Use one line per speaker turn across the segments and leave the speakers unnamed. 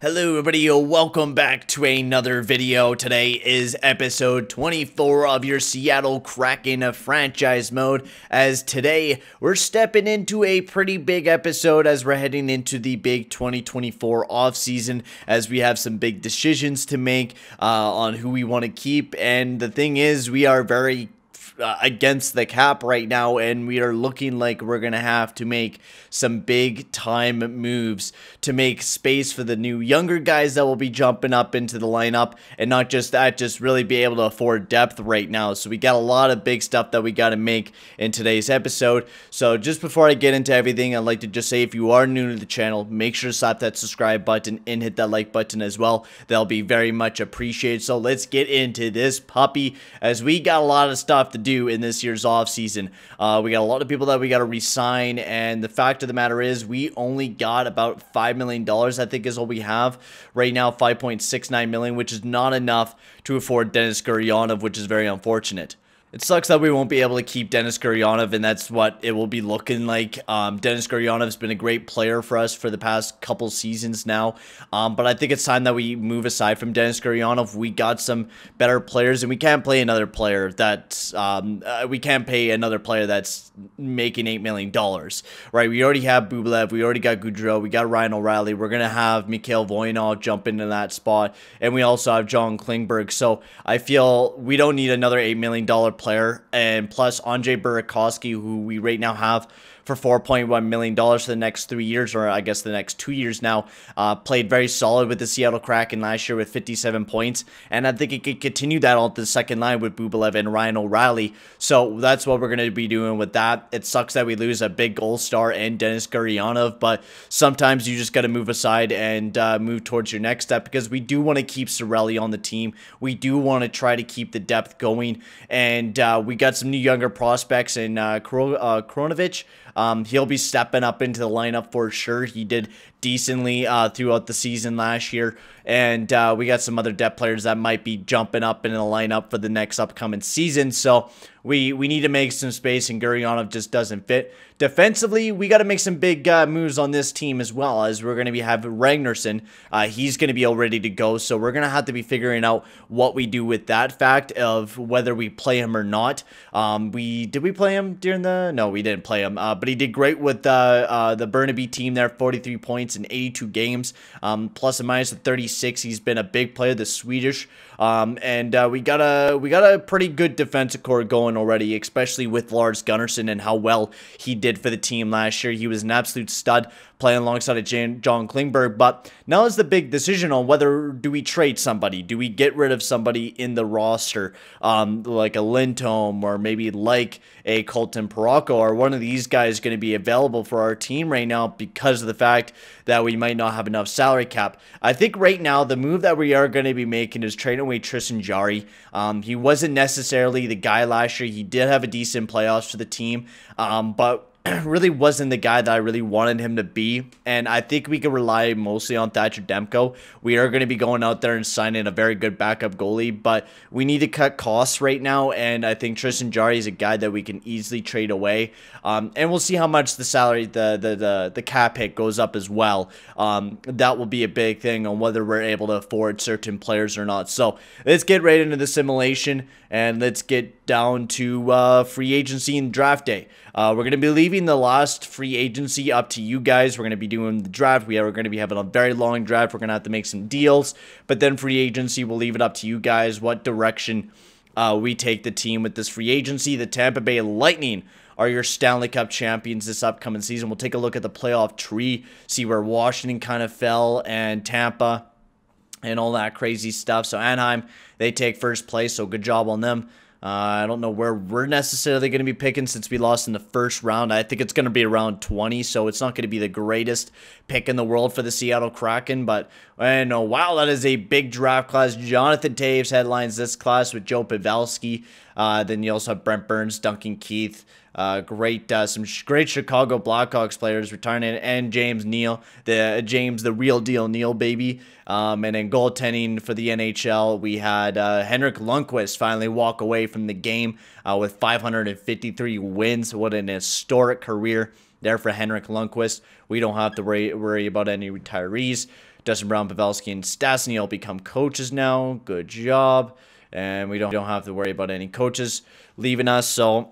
Hello everybody, welcome back to another video. Today is episode 24 of your Seattle Kraken franchise mode, as today we're stepping into a pretty big episode as we're heading into the big 2024 offseason, as we have some big decisions to make on who we want to keep. And the thing is, we are very against the cap right now, and we are looking like we're gonna have to make some big time moves to make space for the new younger guys that will be jumping up into the lineup, and not just that, just really be able to afford depth right now. So we got a lot of big stuff that we got to make in today's episode. So just before I get into everything, I'd like to just say, if you are new to the channel, make sure to slap that subscribe button and hit that like button as well. That'll be very much appreciated. So let's get into this puppy, as we got a lot of stuff to do in this year's offseason. We got a lot of people that we got to re-sign, and the fact of the matter is we only got about $5 million, I think is all we have right now, $5.69 million, which is not enough to afford Denis Gurianov, which is very unfortunate. It sucks that we won't be able to keep Denis Gurianov, and that's what it will be looking like. Denis Gurianov's been a great player for us for the past couple seasons now, but I think it's time that we move aside from Denis Gurianov. We got some better players, and we can't play another player that's we can't pay another player that's making $8 million, right? We already have Bublev, we already got Gaudreau, we got Ryan O'Reilly, we're gonna have Mikhail Voynov jump into that spot, and we also have John Klingberg. So I feel we don't need another $8 million player. And plus Andrei Burakovsky, who we right now have for $4.1 million for the next 3 years, or I guess the next 2 years now, played very solid with the Seattle Kraken last year with 57 points, and I think he could continue that on the second line with Bublev and Ryan O'Reilly. So that's what we're going to be doing with that. It sucks that we lose a big goal star and Denis Gurianov, but sometimes you just got to move aside and move towards your next step, because we do want to keep Sorelli on the team. We do want to try to keep the depth going, and we got some new younger prospects in Kronovich. He'll be stepping up into the lineup for sure. He did decently throughout the season last year, and we got some other depth players that might be jumping up into the lineup for the next upcoming season. So we need to make some space, and Gurianov just doesn't fit. Defensively, we got to make some big moves on this team as well, as we're going to be having Ragnarsson. He's going to be all ready to go, so we're going to have to be figuring out what we do with that fact of whether we play him or not. Did we play him during the... No, we didn't play him, but he did great with the Burnaby team there, 43 points in 82 games, plus and minus of 36. He's been a big player, the Swedish, and we got a pretty good defensive core going already, especially with Lars Gunnarsson and how well he did for the team last year. He was an absolute stud playing alongside of John Klingberg. But now is the big decision on whether do we trade somebody, do we get rid of somebody in the roster, like a Lindholm, or maybe like a Colton Parayko, or one of these guys going to be available for our team right now because of the fact that we might not have enough salary cap. I think right now the move that we are going to be making is trading away Tristan Jarry. He wasn't necessarily the guy last year. He did have a decent playoffs for the team, but really wasn't the guy that I really wanted him to be, and I think we can rely mostly on Thatcher Demko. We are going to be going out there and signing a very good backup goalie, but we need to cut costs right now, and I think Tristan Jarry is a guy that we can easily trade away, and we'll see how much the salary, the cap hit goes up as well. That will be a big thing on whether we're able to afford certain players or not. So let's get right into the simulation, and let's get down to free agency and draft day. We're going to be leaving the last free agency up to you guys. We're going to be doing the draft. We are going to be having a very long draft. We're going to have to make some deals, but then free agency, we'll leave it up to you guys what direction we take the team with this free agency. The Tampa Bay Lightning are your Stanley Cup champions this upcoming season. We'll take a look at the playoff tree, see where Washington kind of fell, and Tampa, and all that crazy stuff. So Anaheim, they take first place, so good job on them. I don't know where we're necessarily going to be picking since we lost in the first round. I think it's going to be around 20, so it's not going to be the greatest pick in the world for the Seattle Kraken. But I know, wow, that is a big draft class. Jonathan Toews headlines this class with Joe Pavelski. Then you also have Brent Burns, Duncan Keith, some great Chicago Blackhawks players retiring, and James Neal, the real deal Neal, baby. And then goaltending for the NHL, we had Henrik Lundqvist finally walk away from the game with 553 wins. What an historic career there for Henrik Lundqvist. We don't have to worry about any retirees. Justin Brown, Pavelski, and Stastny all become coaches now. Good job. And we don't have to worry about any coaches leaving us. So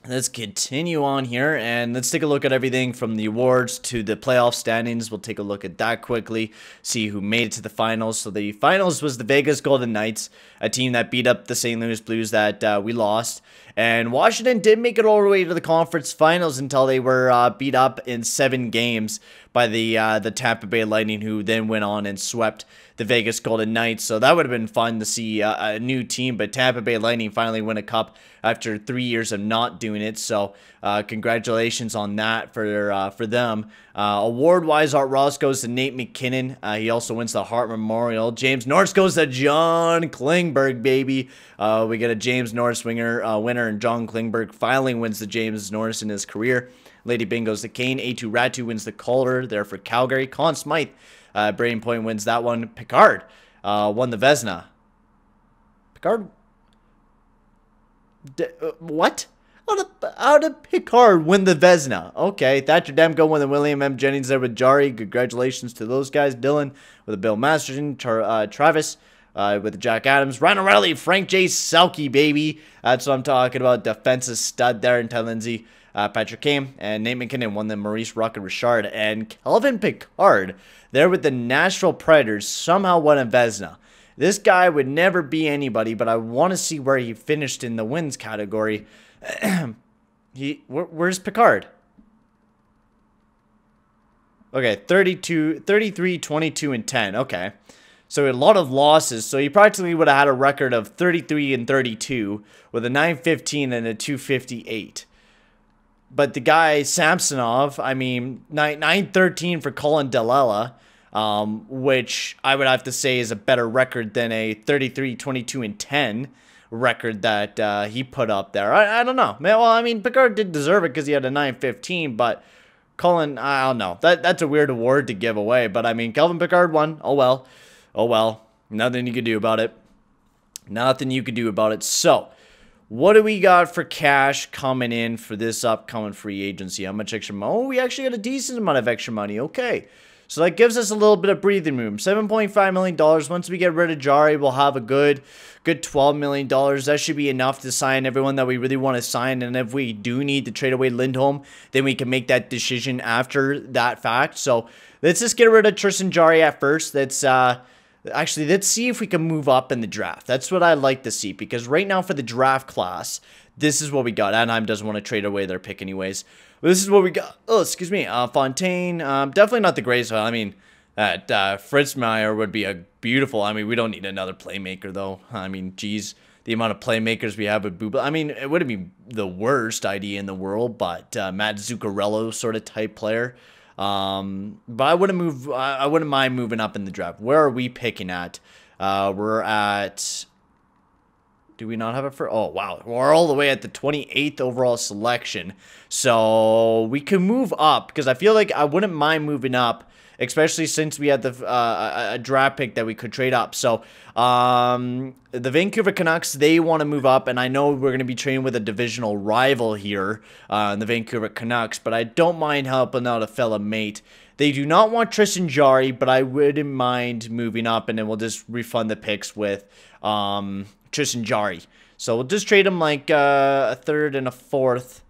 let's continue on here, and let's take a look at everything from the awards to the playoff standings. We'll take a look at that quickly, see who made it to the finals. So the finals was the Vegas Golden Knights, a team that beat up the St. Louis Blues that we lost. And Washington did make it all the way to the conference finals until they were beat up in 7 games by the Tampa Bay Lightning, who then went on and swept the Vegas Golden Knights. So that would have been fun to see a new team, but Tampa Bay Lightning finally win a cup after 3 years of not doing it. So congratulations on that for them. Award-wise, Art Ross goes to Nate McKinnon. He also wins the Hart Memorial. James Norris goes to John Klingberg, baby. We get a James Norris winner, and John Klingberg finally wins the James Norris in his career. Lady Bing goes to Kane. A2 Ratu wins the Calder there for Calgary. Conn Smythe, Braden Point wins that one. Picard won the Vezina. Picard? What? How did Picard win the Vezina? Okay, Thatcher Demko won the William M. Jennings there with Jari. Congratulations to those guys. Dylan with the Bill Masterson. Travis with the Jack Adams. Ryan O'Reilly, Frank J. Selke, baby. That's what I'm talking about. Defensive stud there in Ty Lindsay. Patrick Kane and Nate McKinnon won the Maurice Rocket Richard. And Kelvin Picard there with the Nashville Predators somehow won a Vezina. This guy would never be anybody, but I want to see where he finished in the wins category. Where's Picard? Okay, 33, 22, and 10. Okay. So a lot of losses. So he practically would have had a record of 33 and 32 with a 915 and a 258. But the guy, Samsonov, I mean, 913 for Colin Delella, which I would have to say is a better record than a 33, 22, and 10 record that he put up there. I don't know. Well, I mean, Picard did deserve it because he had a 915, but Colin, I don't know. That's a weird award to give away. But, I mean, Kelvin Picard won. Oh, well. Oh, well. Nothing you could do about it. Nothing you could do about it. So, what do we got for cash coming in for this upcoming free agency? How much extra money? Oh, we actually got a decent amount of extra money. Okay. So that gives us a little bit of breathing room. $7.5 million. Once we get rid of Jari, we'll have a good $12 million. That should be enough to sign everyone that we really want to sign. And if we do need to trade away Lindholm, then we can make that decision after that fact. So let's just get rid of Tristan Jari at first. Actually, let's see if we can move up in the draft. That's what I'd like to see, because right now for the draft class, this is what we got. Anaheim doesn't want to trade away their pick anyways. But this is what we got. Oh, excuse me. Fontaine, definitely not the greatest. I mean, Fritzmeier would be a beautiful. I mean, we don't need another playmaker, though. I mean, geez, the amount of playmakers we have with Bubba. I mean, it wouldn't be the worst idea in the world, but Matt Zuccarello sort of type player. But I wouldn't mind moving up in the draft. Where are we picking at? We're at, do we not have it for, oh wow, we're all the way at the 28th overall selection. So we can move up, because I feel like I wouldn't mind moving up, especially since we had a draft pick that we could trade up. So the Vancouver Canucks, they want to move up, and I know we're going to be trading with a divisional rival here, the Vancouver Canucks, but I don't mind helping out a fella mate. They do not want Tristan Jari, but I wouldn't mind moving up, and then we'll just refund the picks with Tristan Jari. So we'll just trade him like a third and a fourth,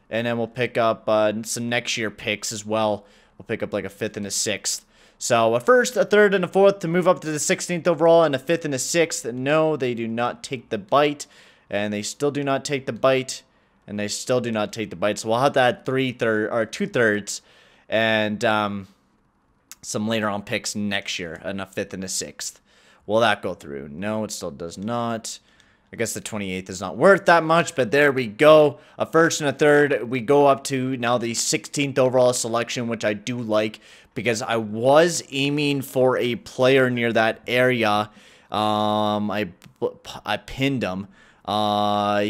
and then we'll pick up some next year picks as well. We'll pick up like a fifth and a sixth. So a first, a third, and a fourth to move up to the 16th overall, and a fifth and a sixth. No, they do not take the bite, and they still do not take the bite, and they still do not take the bite. So we'll have that 2/3, and some later on picks next year, and a fifth and a sixth. Will that go through? No, it still does not. I guess the 28th is not worth that much, but there we go. A first and a third. We go up to now the 16th overall selection, which I do like, because I was aiming for a player near that area. I pinned him.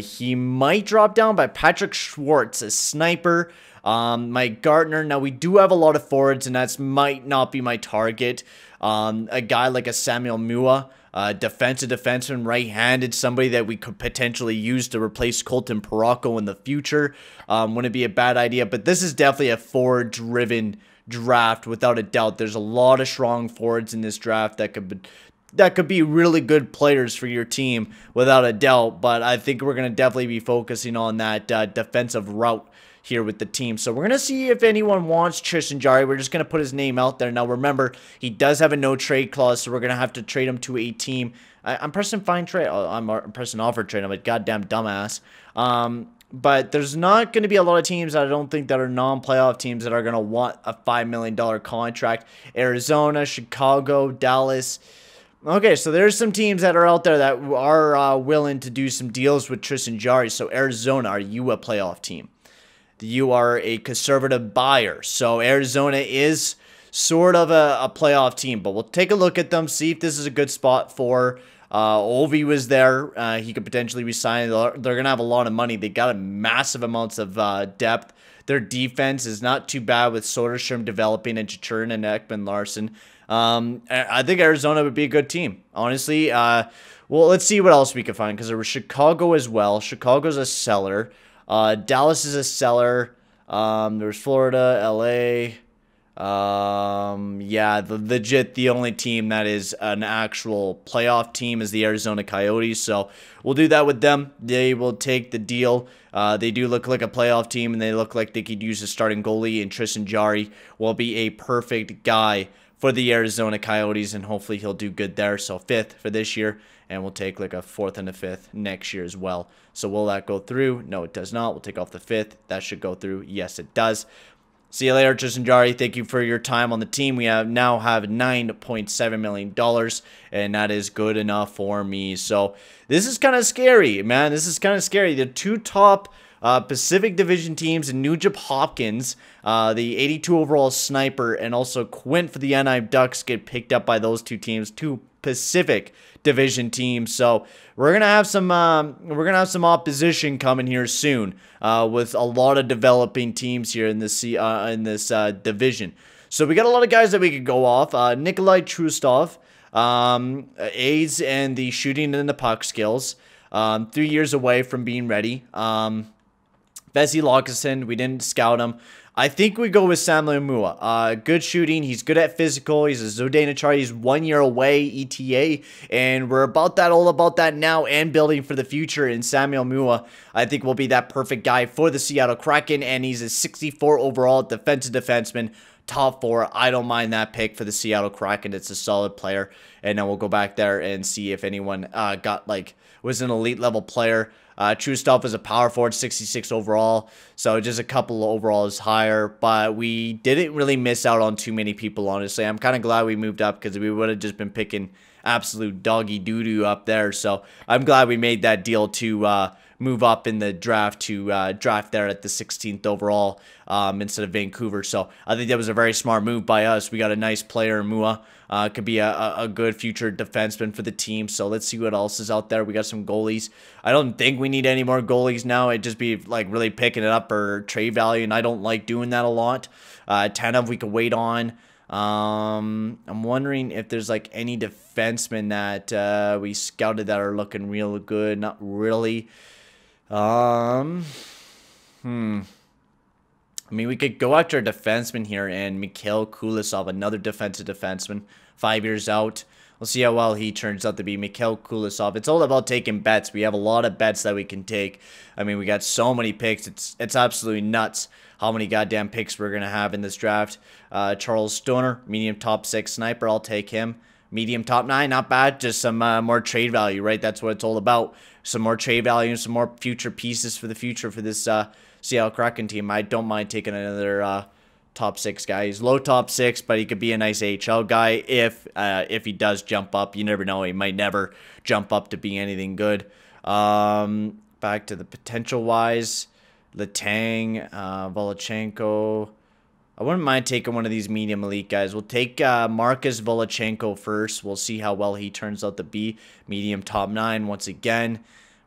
He might drop down by Patrick Schwartz, a sniper. Mike Gardner. Now, we do have a lot of forwards, and that might not be my target. A guy like a Samuel Mua, defensive defenseman, right-handed, somebody that we could potentially use to replace Colton Parayko in the future. Wouldn't be a bad idea, but this is definitely a forward-driven draft without a doubt. There's a lot of strong forwards in this draft that could be really good players for your team without a doubt, but I think we're going to definitely be focusing on that defensive route here with the team. So we're going to see if anyone wants Tristan Jarry. We're just going to put his name out there. Now remember, he does have a no trade clause, so we're going to have to trade him to a team. I'm pressing find trade. I'm pressing offer trade. I'm a goddamn dumbass. But there's not going to be a lot of teams I don't think that are non-playoff teams that are going to want a $5 million contract. Arizona, Chicago, Dallas. Okay, so there's some teams that are out there that are willing to do some deals with Tristan Jarry. So Arizona, are you a playoff team? You are a conservative buyer. So Arizona is sort of a playoff team, but we'll take a look at them, see if this is a good spot for Ovi was there. He could potentially resign. They're going to have a lot of money. They got a massive amounts of depth. Their defense is not too bad with Soderstrom developing and Chiturin and Ekman Larson. I think Arizona would be a good team, honestly. Well, let's see what else we can find, because there was Chicago as well. Chicago's a seller. Dallas is a seller. There's Florida, LA. Yeah, the only team that is an actual playoff team is the Arizona Coyotes. So we'll do that with them. They will take the deal. They do look like a playoff team, and they look like they could use a starting goalie, and Tristan Jarry will be a perfect guy for the Arizona Coyotes, and hopefully he'll do good there. So 5th for this year, and we'll take like a 4th and a 5th next year as well. So will that go through? No, it does not. We'll take off the 5th. That should go through. Yes, it does. See you later, Tristan Jarry. Thank you for your time on the team. We now have $9.7 million, and that is good enough for me. So this is kind of scary, man. This is kind of scary. The 2 top Pacific Division teams, Nugent Hopkins, the 82 overall sniper, and also Quint for the Anaheim Ducks get picked up by those 2 teams, 2 Pacific Division teams. So we're gonna have some opposition coming here soon, with a lot of developing teams here in this division. So we got a lot of guys that we could go off. Nikolai Trustov, aids and the shooting and the puck skills. 3 years away from being ready. Vesey Lockeson, we didn't scout him. I think we go with Samuel Mua. Good shooting. He's good at physical. He's a Zdeno Chara. He's 1 year away, ETA. And we're all about that now and building for the future. And Samuel Mua, I think, will be that perfect guy for the Seattle Kraken. And he's a 64 overall defensive defenseman. Top 4. I don't mind that pick for the Seattle Kraken. It's a solid player. And then we'll go back there and see if anyone was an elite level player. Trustov is a power forward, 66 overall, so just a couple of overalls higher, but we didn't really miss out on too many people, honestly. I'm kind of glad we moved up, because we would have just been picking absolute doggy doo-doo up there, so I'm glad we made that deal to move up in the draft to draft there at the 16th overall instead of Vancouver. So I think that was a very smart move by us. We got a nice player, Mua. Could be a good future defenseman for the team. So let's see what else is out there. We got some goalies. I don't think we need any more goalies now. It'd just be like really picking it up or trade value, and I don't like doing that a lot. Tanev we could wait on. I'm wondering if there's like any defensemen that we scouted that are looking real good. Not really. I mean, we could go after a defenseman here, and Mikhail Kulisov, another defensive defenseman, 5 years out. We'll see how well he turns out to be. Mikhail Kulisov. It's all about taking bets. We have a lot of bets that we can take. I mean, we got so many picks. It's absolutely nuts how many goddamn picks we're going to have in this draft. Charles Stoner, medium top 6 sniper. I'll take him. Medium top 9, not bad. Just some more trade value, right? That's what it's all about. Some more trade value, some more future pieces for the future for this Seattle Kraken team. I don't mind taking another top 6 guy. He's low top 6, but he could be a nice AHL guy if he does jump up. You never know. He might never jump up to be anything good. Back to the potential-wise, Letang, Volchenko. I wouldn't mind taking one of these medium elite guys. We'll take Marcus Volchenko first. We'll see how well he turns out to be. Medium top 9 once again.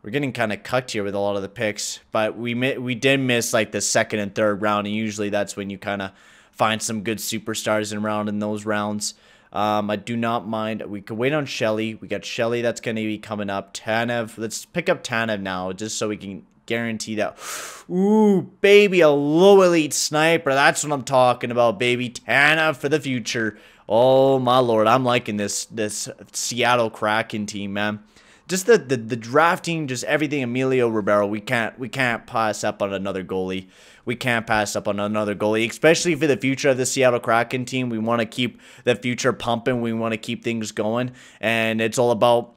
We're getting kind of cucked here with a lot of the picks, but we did miss like the 2nd and 3rd round, and usually that's when you kind of find some good superstars in those rounds. I do not mind. We could wait on Shelley. We got Shelley that's going to be coming up. Tanev. Let's pick up Tanev now, just so we can guarantee that. Ooh, baby, a low elite sniper. That's what I'm talking about, baby. Tana for the future. Oh, my lord. I'm liking this Seattle Kraken team, man. Just the drafting, just everything. Emilio Ribeiro, we can't pass up on another goalie. We can't pass up on another goalie, especially for the future of the Seattle Kraken team. We want to keep the future pumping. We want to keep things going, and it's all about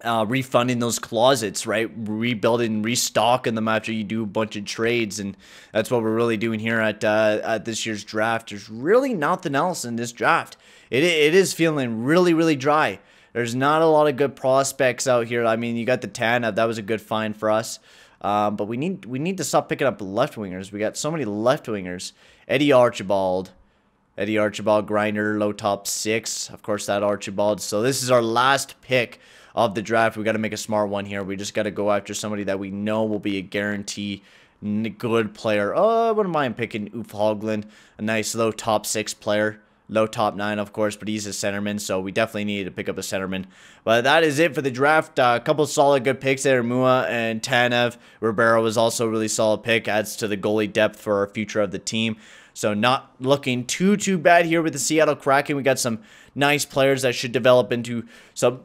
refunding those closets, right? Rebuilding, restocking them after you do a bunch of trades, and that's what we're really doing here at this year's draft. There's really nothing else in this draft. It is feeling really, really dry. There's not a lot of good prospects out here. I mean, you got the Tanev. That was a good find for us. But we need to stop picking up left wingers. We got so many left wingers. Eddie Archibald, grinder, low top 6. Of course, that Archibald. So this is our last pick of the draft. We got to make a smart one here. We just got to go after somebody that we know will be a guarantee good player. Oh, I wouldn't mind picking Ulf Haglund, a nice low top 6 player. Low top 9, of course, but he's a centerman, so we definitely needed to pick up a centerman. But that is it for the draft. A couple solid good picks there. Mua and Tanev. Ribeiro was also a really solid pick. Adds to the goalie depth for our future of the team. So not looking too bad here with the Seattle Kraken. We got some nice players that should develop into some,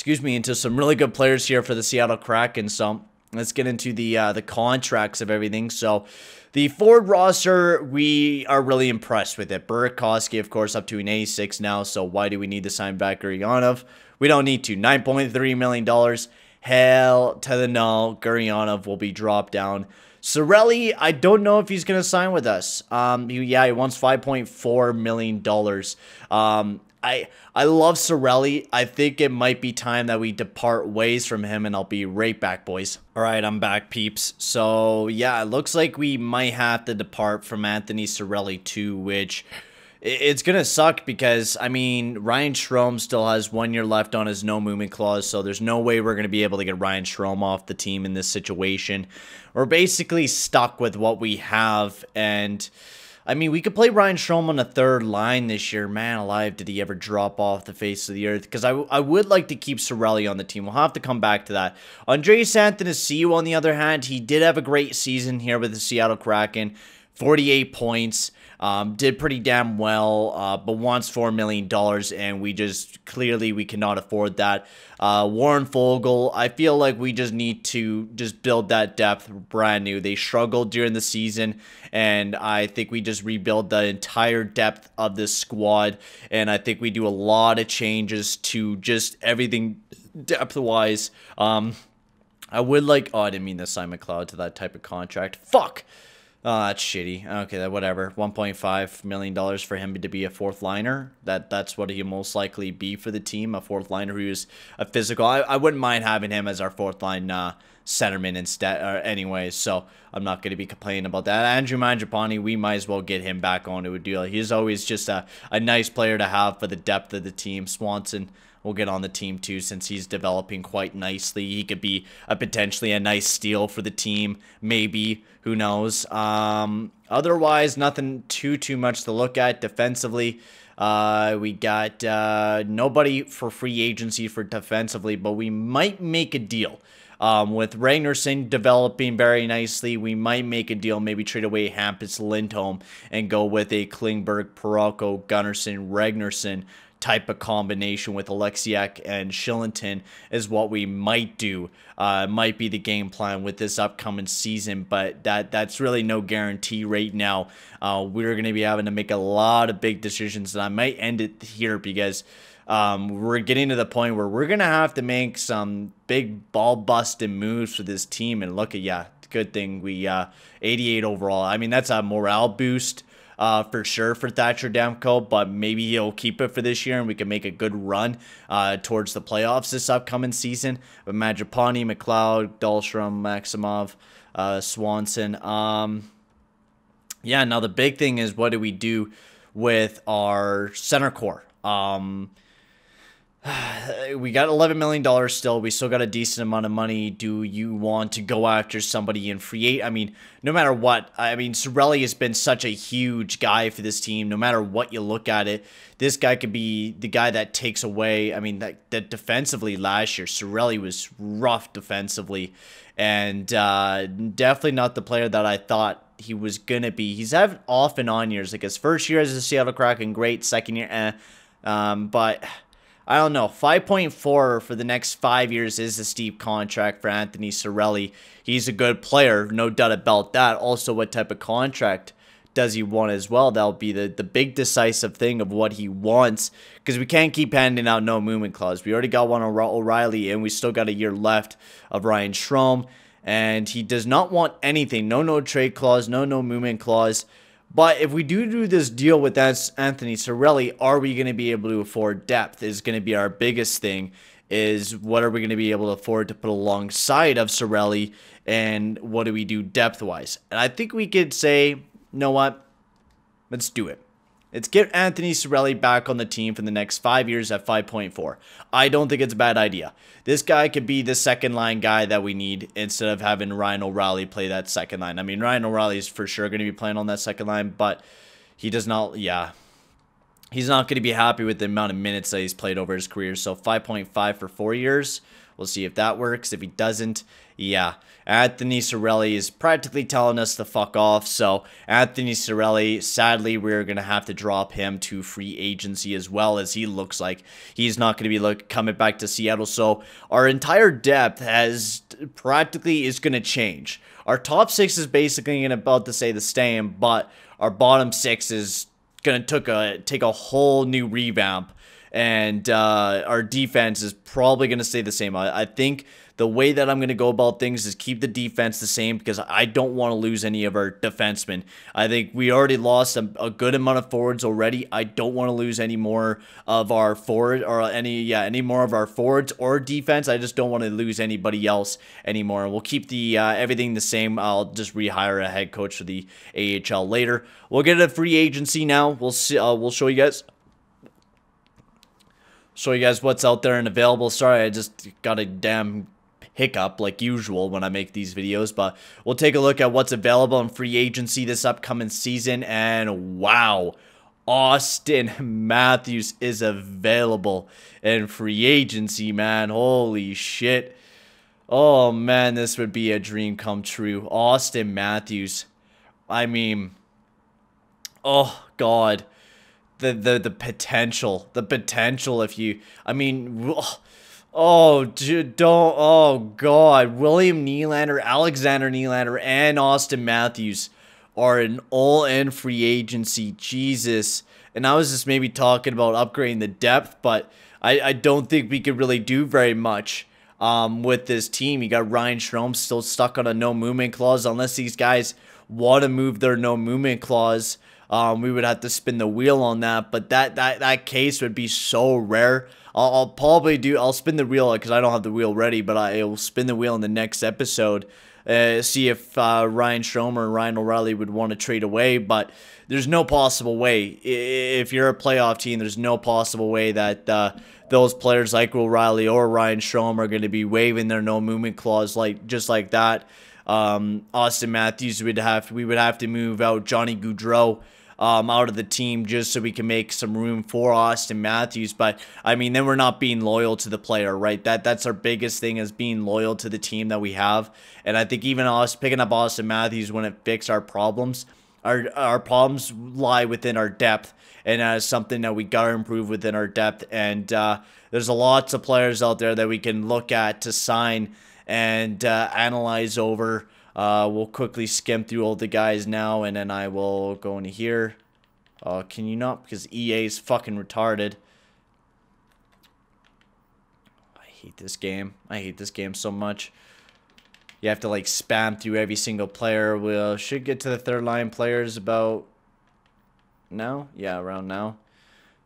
into some really good players here for the Seattle Kraken. So let's get into the contracts of everything. So the forward roster, we are really impressed with it. Burakovsky, of course, up to an 86 now, so why do we need to sign back Gurionov? We don't need to. $9.3 million. Hell to the no. Gurionov will be dropped down. Cirelli, I don't know if he's going to sign with us. He wants $5.4 million. I love Cirelli. I think it might be time that we depart ways from him, and I'll be right back, boys. All right, I'm back, peeps. So, yeah, it looks like we might have to depart from Anthony Cirelli too, which it's going to suck because, I mean, Ryan Strome still has 1 year left on his no movement clause, so there's no way we're going to be able to get Ryan Strome off the team in this situation. We're basically stuck with what we have, and I mean, we could play Ryan Strome on the third line this year. Man alive, did he ever drop off the face of the earth? Because I would like to keep Cirelli on the team. We'll have to come back to that. Andreas Athanasiou, on the other hand, he did have a great season here with the Seattle Kraken. 48 points. Did pretty damn well, but wants $4 million, and we cannot afford that. Warren Foegele, I feel like we just need to build that depth brand new. They struggled during the season, and I think we just rebuild the entire depth of this squad, and I think we do a lot of changes to just everything depth-wise. I would like, oh, I didn't mean to sign McLeod to that type of contract. Fuck! Oh, that's shitty. Okay, whatever. $1.5 million for him to be a fourth liner. That's what he'll most likely be for the team. A fourth liner who's a physical. I wouldn't mind having him as our fourth line centerman instead. Anyways, so I'm not going to be complaining about that. Andrew Mangiapane, we might as well get him back onto a deal. He's always just a nice player to have for the depth of the team. Swanson will get on the team too, since he's developing quite nicely. He could be potentially a nice steal for the team, maybe. Who knows? Otherwise, nothing too much to look at defensively. We got nobody for free agency for defensively, but we might make a deal. With Ragnarsson developing very nicely, we might make a deal, maybe trade away Hampus Lindholm and go with a Klingberg, Parayko, Gunnarsson, Ragnarsson type of combination with Alexiak and Shillington is what we might do. Might be the game plan with this upcoming season, but that's really no guarantee right now. We're going to be having to make a lot of big decisions, and I might end it here because we're getting to the point where we're going to have to make some big ball-busting moves for this team, and look at, good thing we 88 overall. I mean, that's a morale boost. For sure for Thatcher Demko, but maybe he'll keep it for this year and we can make a good run towards the playoffs this upcoming season. But Mangiapane, McLeod, Dahlstrom, Maximov, Swanson. Yeah, now the big thing is, what do we do with our center core? We got $11 million still. We still got a decent amount of money. Do you want to go after somebody in free agent? I mean, no matter what. I mean, Cirelli has been such a huge guy for this team. No matter what you look at it, this guy could be the guy that takes away. I mean, that defensively last year, Cirelli was rough defensively. And definitely not the player that I thought he was going to be. He's had off and on years. Like his first year as a Seattle Kraken, great. Second year, but I don't know. 5.4 for the next 5 years is a steep contract for Anthony Cirelli. He's a good player, no doubt about that. Also, what type of contract does he want as well? That'll be the big decisive thing of what he wants, because we can't keep handing out no movement clause. We already got one on O'Reilly, and we still got a year left of Ryan Strome, and he does not want anything. No trade clause, no movement clause. But if we do this deal with Anthony Cirelli, are we going to be able to afford depth is going to be our biggest thing. Is what are we going to be able to afford to put alongside of Cirelli, and what do we do depth-wise? And I think we could say, you know what? Let's do it. Let's get Anthony Cirelli back on the team for the next 5 years at 5.4. I don't think it's a bad idea. This guy could be the second line guy that we need instead of having Ryan O'Reilly play that second line. I mean, Ryan O'Reilly is for sure going to be playing on that second line, but he does not, he's not going to be happy with the amount of minutes that he's played over his career. So 5.5 for 4 years. We'll see if that works. If he doesn't, Anthony Cirelli is practically telling us to fuck off. So Anthony Cirelli, sadly, we're going to have to drop him to free agency as well, as he looks like he's not going to be coming back to Seattle. So our entire depth is going to change. Our top six is basically about to say the same, but our bottom six is going to take a whole new revamp. And our defense is probably going to stay the same. I think the way that I'm going to go about things is keep the defense the same, because I don't want to lose any of our defensemen. I think we already lost a good amount of forwards already. I don't want to lose any more of our forward or any more of our forwards or defense. I just don't want to lose anybody else anymore. We'll keep the everything the same. I'll just rehire a head coach for the AHL later. We'll get a free agency now. We'll see. We'll show you guys. Show you guys what's out there and available. Sorry, I just got a damn hiccup like usual when I make these videos, but we'll take a look at what's available in free agency this upcoming season. And wow, Austin Matthews is available in free agency, man. Holy shit. Oh man, this would be a dream come true. Austin Matthews. I mean, oh god. The potential if you, I mean, oh dude, don't, oh god, William Nylander, Alexander Nylander, and Austin Matthews are an all-in free agency. Jesus. And I was just maybe talking about upgrading the depth, but I don't think we could really do very much with this team. You got Ryan Strome still stuck on a no movement clause. Unless these guys want to move their no movement clause, we would have to spin the wheel on that, but that case would be so rare. I'll spin the wheel because I don't have the wheel ready, but I will spin the wheel in the next episode. See if Ryan Strome or Ryan O'Reilly would want to trade away, but there's no possible way. If you're a playoff team, there's no possible way that those players like O'Reilly or Ryan Strome are going to be waiving their no movement clause just like that. Austin Matthews we would have to move out Johnny Gaudreau out of the team just so we can make some room for Austin Matthews. But I mean, then we're not being loyal to the player, right? That's our biggest thing, is being loyal to the team that we have. And I think even us picking up Austin Matthews wouldn't fix our problems. Our problems lie within our depth, and that is something that we gotta improve within our depth. And there's lots of players out there that we can look at to sign and analyze over. We'll quickly skim through all the guys now, and then I will go into here. Can you not? Because EA is fucking retarded. I hate this game. I hate this game so much. You have to like spam through every single player. We should get to the third line players about now. Yeah, around now.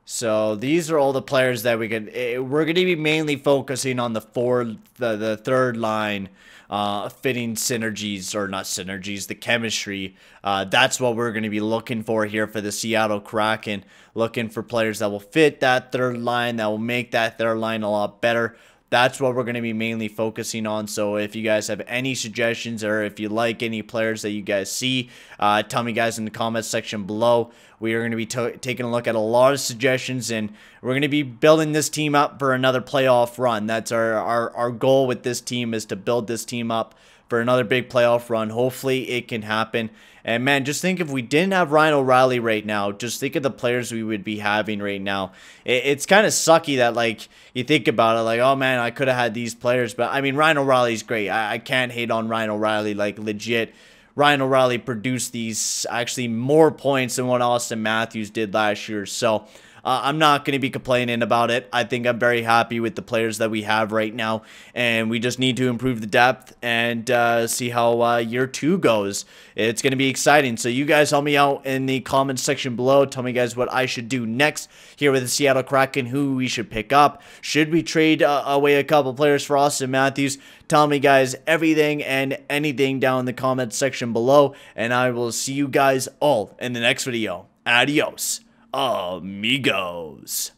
So these are all the players that we're going to be mainly focusing on the third line, fitting synergies, or not synergies, the chemistry. That's what we're going to be looking for here for the Seattle Kraken, looking for players that will fit that third line, that will make that third line a lot better. That's what we're going to be mainly focusing on. So if you guys have any suggestions, or if you like any players that you guys see, tell me guys in the comments section below. We are going to be taking a look at a lot of suggestions, and we're going to be building this team up for another playoff run. That's our goal with this team, is to build this team up for another big playoff run. Hopefully it can happen. And man, just think, if we didn't have Ryan O'Reilly right now, just think of the players we would be having right now. It's kind of sucky that, like, you think about it, like, oh man, I could have had these players. But I mean, Ryan O'Reilly's great. I can't hate on Ryan O'Reilly, like, legit. Ryan O'Reilly produced these actually more points than what Austin Matthews did last year. So I'm not going to be complaining about it. I think I'm very happy with the players that we have right now, and we just need to improve the depth and see how year 2 goes. It's going to be exciting. So you guys help me out in the comments section below. Tell me guys what I should do next here with the Seattle Kraken, who we should pick up. Should we trade away a couple players for Austin Matthews? Tell me guys everything and anything down in the comments section below, and I will see you guys all in the next video. Adios, amigos.